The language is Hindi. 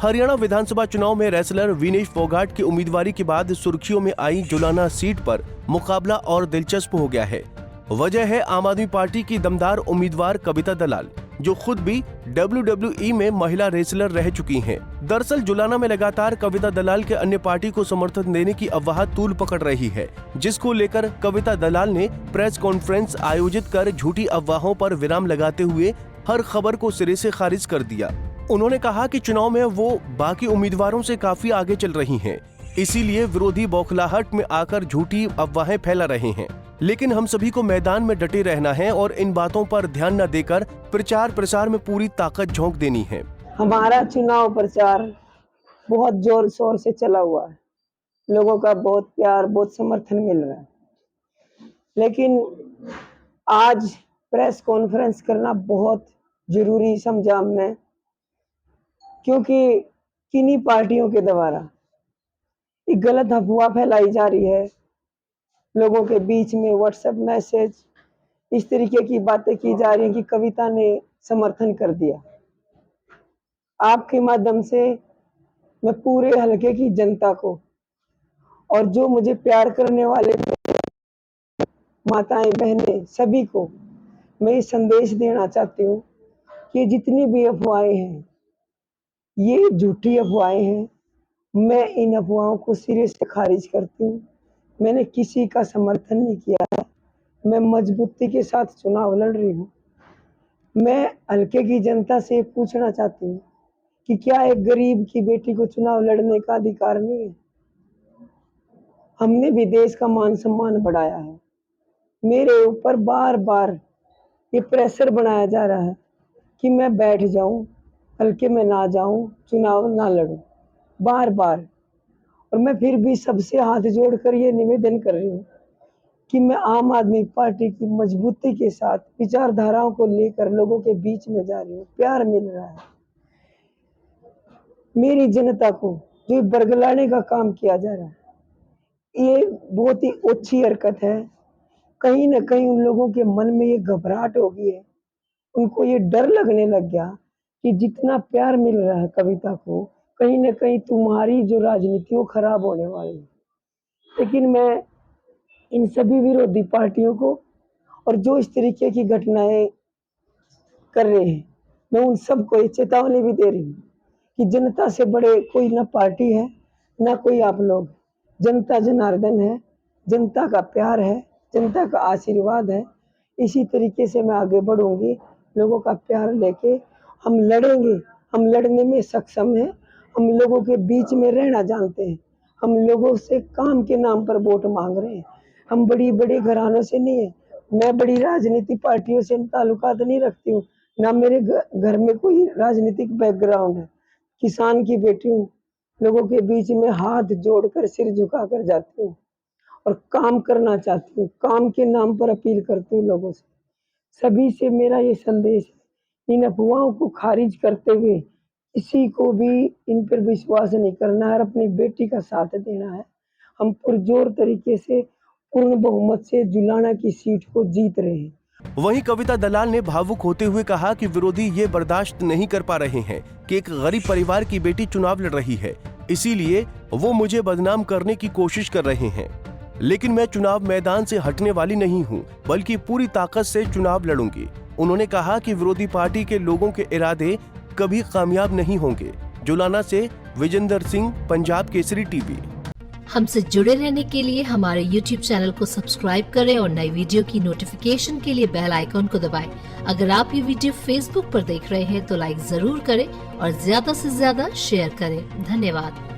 हरियाणा विधानसभा चुनाव में रेसलर विनेश फोगाट की उम्मीदवारी के बाद सुर्खियों में आई जुलाना सीट पर मुकाबला और दिलचस्प हो गया है। वजह है आम आदमी पार्टी की दमदार उम्मीदवार कविता दलाल, जो खुद भी WWE में महिला रेसलर रह चुकी हैं। दरअसल जुलाना में लगातार कविता दलाल के अन्य पार्टी को समर्थन देने की अफवाह तूल पकड़ रही है, जिसको लेकर कविता दलाल ने प्रेस कॉन्फ्रेंस आयोजित कर झूठी अफवाहों पर विराम लगाते हुए हर खबर को सिरे से खारिज कर दिया। उन्होंने कहा कि चुनाव में वो बाकी उम्मीदवारों से काफी आगे चल रही हैं, इसीलिए विरोधी बौखलाहट में आकर झूठी अफवाहें फैला रहे हैं। लेकिन हम सभी को मैदान में डटे रहना है और इन बातों पर ध्यान न देकर प्रचार प्रसार में पूरी ताकत झोंक देनी है। हमारा चुनाव प्रचार बहुत जोर शोर से चला हुआ है, लोगों का बहुत प्यार, बहुत समर्थन मिल रहा है। लेकिन आज प्रेस कॉन्फ्रेंस करना बहुत जरूरी समझा हमने, क्योंकि किन्हीं पार्टियों के द्वारा एक गलत अफवाह फैलाई जा रही है। लोगों के बीच में व्हाट्सएप मैसेज इस तरीके की बातें की जा रही हैं कि कविता ने समर्थन कर दिया। आपके माध्यम से मैं पूरे हलके की जनता को और जो मुझे प्यार करने वाले माताएं बहनें सभी को मैं ये संदेश देना चाहती हूँ कि जितनी भी अफवाहें हैं ये झूठी अफवाहें हैं। मैं इन अफवाहों को सिरे से खारिज करती हूँ। मैंने किसी का समर्थन नहीं किया है। मैं मजबूती के साथ चुनाव लड़ रही हूँ। मैं हल्के की जनता से पूछना चाहती हूँ कि क्या एक गरीब की बेटी को चुनाव लड़ने का अधिकार नहीं है? हमने भी देश का मान सम्मान बढ़ाया है। मेरे ऊपर बार बार ये प्रेशर बनाया जा रहा है कि मैं बैठ जाऊं, हल्के में ना जाऊं, चुनाव ना लड़ूं, बार बार। और मैं फिर भी सबसे हाथ जोड़कर ये निवेदन कर रही हूँ कि मैं आम आदमी पार्टी की मजबूती के साथ विचारधाराओं को लेकर लोगों के बीच में जा रही हूँ। प्यार मिल रहा है। मेरी जनता को जो बरगलाने का काम किया जा रहा है, ये बहुत ही अच्छी हरकत है। कहीं ना कहीं उन लोगों के मन में ये घबराहट हो गई है, उनको ये डर लगने लग गया कि जितना प्यार मिल रहा है कविता को, कहीं ना कहीं तुम्हारी जो राजनीति वो खराब होने वाली है। लेकिन मैं इन सभी विरोधी पार्टियों को और जो इस तरीके की घटनाएं कर रहे हैं, मैं उन सबको ये चेतावनी भी दे रही हूँ कि जनता से बड़े कोई ना पार्टी है ना कोई आप लोग। जनता जनार्दन है, जनता का प्यार है, जनता का आशीर्वाद है। इसी तरीके से मैं आगे बढ़ूंगी, लोगों का प्यार लेके हम लड़ेंगे। हम लड़ने में सक्षम हैं। हम लोगों के बीच में रहना जानते हैं। हम लोगों से काम के नाम पर वोट मांग रहे हैं। हम बड़ी बड़े घरानों से नहीं है। मैं बड़ी राजनीतिक पार्टियों से ताल्लुकात नहीं रखती हूँ, ना मेरे घर में कोई राजनीतिक बैकग्राउंड है। किसान की बेटी हूँ। लोगों के बीच में हाथ जोड़कर सिर झुकाकर जाती हूँ और काम करना चाहती हूँ। काम के नाम पर अपील करती हूँ लोगों से। सभी से मेरा ये संदेश है, इन अफवाहों को खारिज करते हुए किसी को भी इन पर विश्वास नहीं करना है और अपनी बेटी का साथ देना है। हम पुरजोर तरीके से पूर्ण बहुमत से जुलाना की सीट को जीत रहे हैं। वहीं कविता दलाल ने भावुक होते हुए कहा कि विरोधी ये बर्दाश्त नहीं कर पा रहे हैं कि एक गरीब परिवार की बेटी चुनाव लड़ रही है, इसीलिए वो मुझे बदनाम करने की कोशिश कर रहे हैं। लेकिन मैं चुनाव मैदान से हटने वाली नहीं हूं, बल्कि पूरी ताकत से चुनाव लड़ूंगी। उन्होंने कहा कि विरोधी पार्टी के लोगों के इरादे कभी कामयाब नहीं होंगे। जुलाना से विजेंद्र सिंह, पंजाब केसरी टीवी। हमसे जुड़े रहने के लिए हमारे YouTube चैनल को सब्सक्राइब करें और नई वीडियो की नोटिफिकेशन के लिए बेल आइकॉन को दबाएं। अगर आप ये वीडियो Facebook पर देख रहे हैं तो लाइक जरूर करें और ज्यादा से ज्यादा शेयर करें। धन्यवाद।